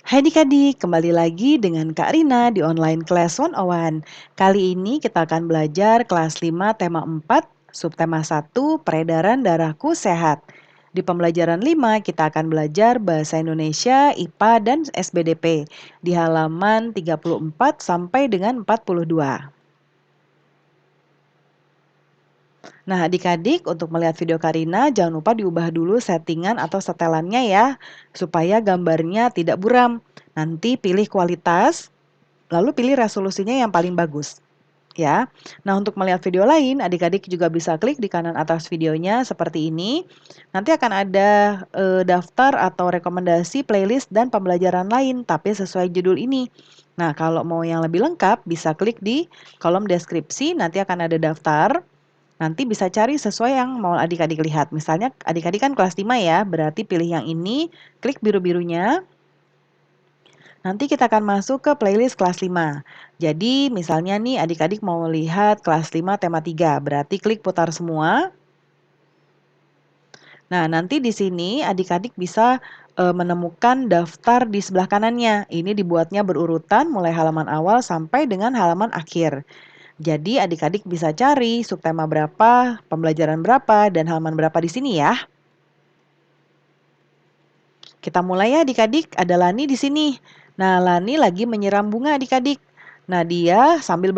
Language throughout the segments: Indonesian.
Hai adik-adik, kembali lagi dengan Kak Rina di online class 101. Kali ini kita akan belajar kelas 5 tema 4, subtema 1, peredaran darahku sehat. Di pembelajaran 5 kita akan belajar bahasa Indonesia, IPA, dan SBDP di halaman 34 sampai dengan 42. Nah, adik-adik untuk melihat video Karina jangan lupa diubah dulu settingan atau setelannya ya, supaya gambarnya tidak buram. Nanti pilih kualitas, lalu pilih resolusinya yang paling bagus. Ya, nah untuk melihat video lain, adik-adik juga bisa klik di kanan atas videonya seperti ini. Nanti akan ada daftar atau rekomendasi playlist dan pembelajaran lain, tapi sesuai judul ini. Nah, kalau mau yang lebih lengkap, bisa klik di kolom deskripsi, nanti akan ada daftar. Nanti bisa cari sesuai yang mau adik-adik lihat. Misalnya adik-adik kan kelas 5 ya, berarti pilih yang ini, klik biru-birunya. Nanti kita akan masuk ke playlist kelas 5. Jadi misalnya nih adik-adik mau lihat kelas 5 tema 3, berarti klik putar semua. Nah, nanti di sini adik-adik bisa menemukan daftar di sebelah kanannya. Ini dibuatnya berurutan mulai halaman awal sampai dengan halaman akhir. Jadi adik-adik bisa cari subtema berapa, pembelajaran berapa, dan halaman berapa di sini ya. Kita mulai ya adik-adik, ada Lani di sini. Nah, Lani lagi menyiram bunga adik-adik. Nah, dia sambil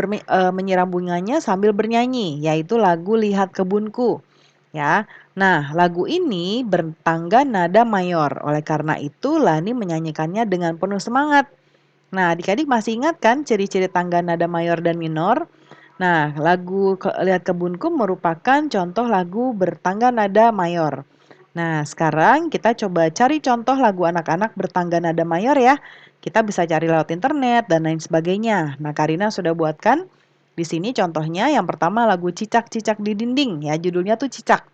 menyiram bunganya sambil bernyanyi, yaitu lagu Lihat Kebunku. Ya. Nah, lagu ini bertangga nada mayor. Oleh karena itu, Lani menyanyikannya dengan penuh semangat. Nah, adik-adik masih ingat kan ciri-ciri tangga nada mayor dan minor? Nah, lagu Lihat Kebunku merupakan contoh lagu bertangga nada mayor. Nah, sekarang kita coba cari contoh lagu anak-anak bertangga nada mayor ya. Kita bisa cari lewat internet dan lain sebagainya. Nah, Karina sudah buatkan di sini contohnya. Yang pertama lagu Cicak-Cicak di Dinding ya, judulnya tuh Cicak.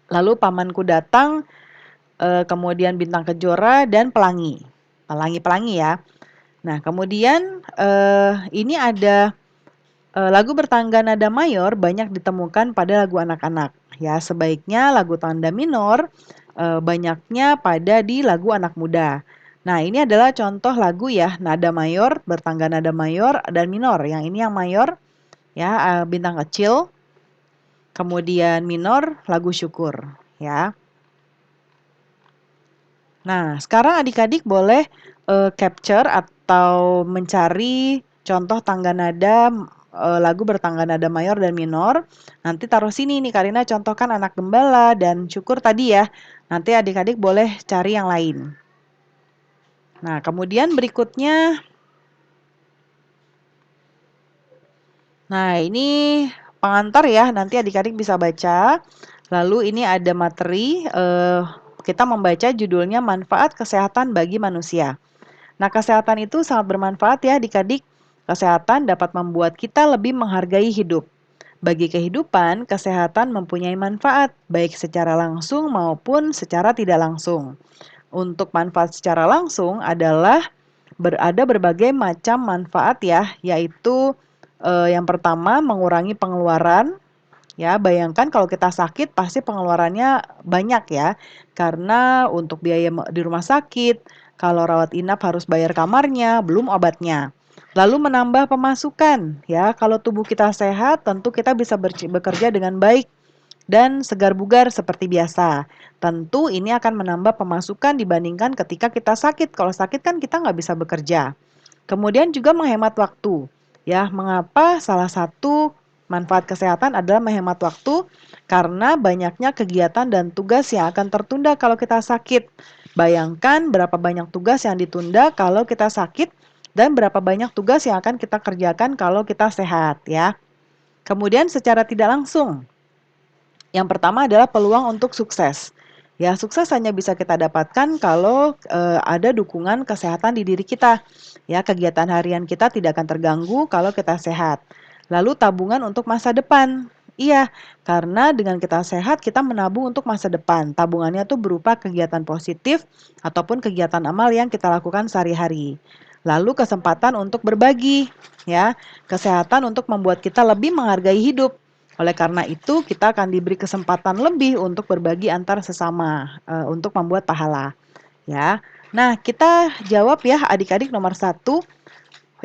Lalu Pamanku Datang, kemudian Bintang Kejora dan Pelangi. Pelangi-pelangi ya. Nah, kemudian ini ada lagu bertangga nada mayor banyak ditemukan pada lagu anak-anak. Ya, sebaiknya lagu tanda minor banyaknya pada di lagu anak muda. Nah, ini adalah contoh lagu ya, nada mayor, bertangga nada mayor dan minor. Yang ini yang mayor ya, Bintang Kecil. Kemudian minor lagu Syukur ya. Nah, sekarang adik-adik boleh capture atau mencari contoh tangga nada lagu bertangga nada mayor dan minor. Nanti taruh sini nih Karina contohkan Anak Gembala dan Syukur tadi ya. Nanti adik-adik boleh cari yang lain. Nah, kemudian berikutnya, nah ini pengantar ya, nanti adik-adik bisa baca. Lalu ini ada materi, kita membaca judulnya Manfaat Kesehatan bagi Manusia. Nah, kesehatan itu sangat bermanfaat ya adik-adik. Kesehatan dapat membuat kita lebih menghargai hidup. Bagi kehidupan, kesehatan mempunyai manfaat, baik secara langsung maupun secara tidak langsung. Untuk manfaat secara langsung adalah ada berbagai macam manfaat ya, yaitu yang pertama mengurangi pengeluaran. Ya, bayangkan kalau kita sakit pasti pengeluarannya banyak ya. Karena untuk biaya di rumah sakit, kalau rawat inap harus bayar kamarnya, belum obatnya. Lalu menambah pemasukan ya. Kalau tubuh kita sehat, tentu kita bisa bekerja dengan baik dan segar bugar seperti biasa. Tentu ini akan menambah pemasukan dibandingkan ketika kita sakit. Kalau sakit kan kita nggak bisa bekerja. Kemudian juga menghemat waktu. Ya, mengapa salah satu manfaat kesehatan adalah menghemat waktu? Karena banyaknya kegiatan dan tugas yang akan tertunda kalau kita sakit. Bayangkan berapa banyak tugas yang ditunda kalau kita sakit dan berapa banyak tugas yang akan kita kerjakan kalau kita sehat ya. Kemudian secara tidak langsung, yang pertama adalah peluang untuk sukses. Ya, sukses hanya bisa kita dapatkan kalau ada dukungan kesehatan di diri kita. Ya, kegiatan harian kita tidak akan terganggu kalau kita sehat. Lalu tabungan untuk masa depan. Iya, karena dengan kita sehat kita menabung untuk masa depan. Tabungannya tuh berupa kegiatan positif ataupun kegiatan amal yang kita lakukan sehari-hari. Lalu kesempatan untuk berbagi, ya. Kesehatan untuk membuat kita lebih menghargai hidup. Oleh karena itu, kita akan diberi kesempatan lebih untuk berbagi antar sesama, untuk membuat pahala, ya. Nah, kita jawab ya adik-adik nomor satu,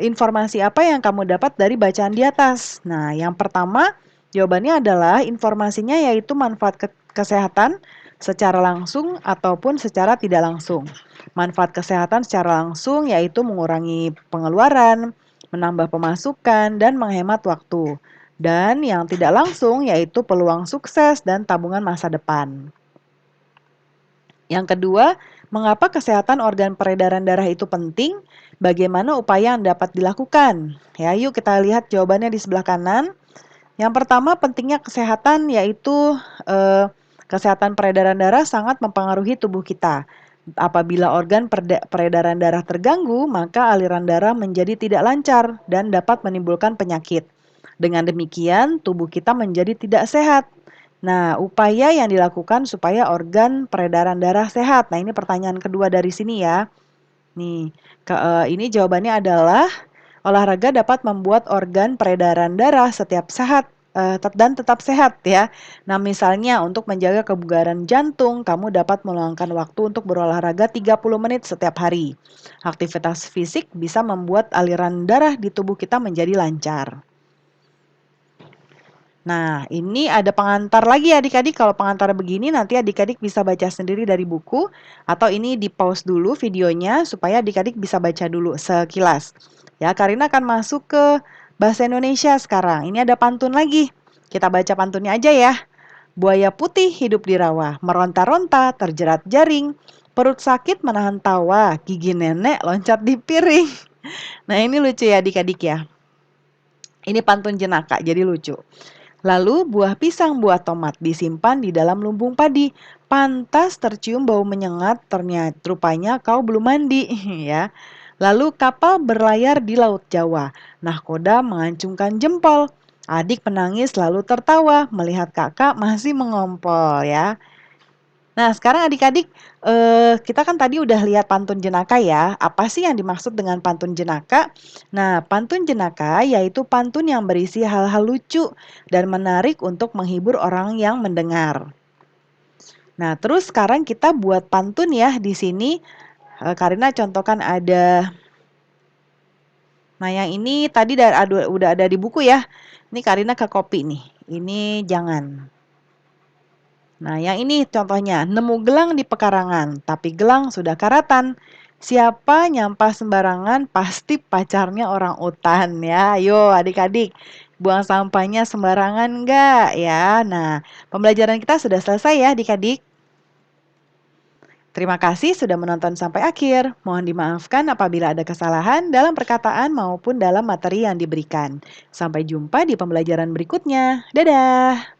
informasi apa yang kamu dapat dari bacaan di atas? Nah, yang pertama jawabannya adalah informasinya yaitu manfaat kesehatan secara langsung ataupun secara tidak langsung. Manfaat kesehatan secara langsung yaitu mengurangi pengeluaran, menambah pemasukan, dan menghemat waktu. Dan yang tidak langsung yaitu peluang sukses dan tabungan masa depan. Yang kedua, mengapa kesehatan organ peredaran darah itu penting? Bagaimana upaya yang dapat dilakukan? Ya, yuk kita lihat jawabannya di sebelah kanan. Yang pertama, pentingnya kesehatan yaitu kesehatan peredaran darah sangat mempengaruhi tubuh kita. Apabila organ peredaran darah terganggu, maka aliran darah menjadi tidak lancar dan dapat menimbulkan penyakit. Dengan demikian, tubuh kita menjadi tidak sehat. Nah, upaya yang dilakukan supaya organ peredaran darah sehat. Nah, ini pertanyaan kedua dari sini ya. Nih, ini jawabannya adalah olahraga dapat membuat organ peredaran darah setiap sehat dan tetap sehat ya. Nah, misalnya untuk menjaga kebugaran jantung, kamu dapat meluangkan waktu untuk berolahraga 30 menit setiap hari. Aktivitas fisik bisa membuat aliran darah di tubuh kita menjadi lancar. Nah, ini ada pengantar lagi ya adik-adik. Kalau pengantar begini nanti adik-adik bisa baca sendiri dari buku atau ini di-pause dulu videonya supaya adik-adik bisa baca dulu sekilas. Ya, Karina akan masuk ke bahasa Indonesia sekarang. Ini ada pantun lagi. Kita baca pantunnya aja ya. Buaya putih hidup di rawa, meronta-ronta, terjerat jaring. Perut sakit menahan tawa, gigi nenek loncat di piring. Nah, ini lucu ya adik-adik ya. Ini pantun jenaka, jadi lucu. Lalu buah pisang, buah tomat disimpan di dalam lumbung padi. Pantas tercium bau menyengat, ternyata rupanya kau belum mandi, ya. Lalu kapal berlayar di Laut Jawa. Nahkoda mengacungkan jempol. Adik menangis lalu tertawa melihat kakak masih mengompol ya. Nah, sekarang adik-adik, kita kan tadi udah lihat pantun jenaka ya. Apa sih yang dimaksud dengan pantun jenaka? Nah, pantun jenaka yaitu pantun yang berisi hal-hal lucu dan menarik untuk menghibur orang yang mendengar. Nah, terus sekarang kita buat pantun ya di sini. Karina contohkan ada. Nah, yang ini tadi udah ada di buku ya. Ini Karina ke copy nih. Ini jangan. Nah, yang ini contohnya, nemu gelang di pekarangan, tapi gelang sudah karatan. Siapa nyampah sembarangan, pasti pacarnya orang utan ya. Ayo adik-adik, buang sampahnya sembarangan enggak ya. Nah, pembelajaran kita sudah selesai ya adik-adik. Terima kasih sudah menonton sampai akhir. Mohon dimaafkan apabila ada kesalahan dalam perkataan maupun dalam materi yang diberikan. Sampai jumpa di pembelajaran berikutnya. Dadah!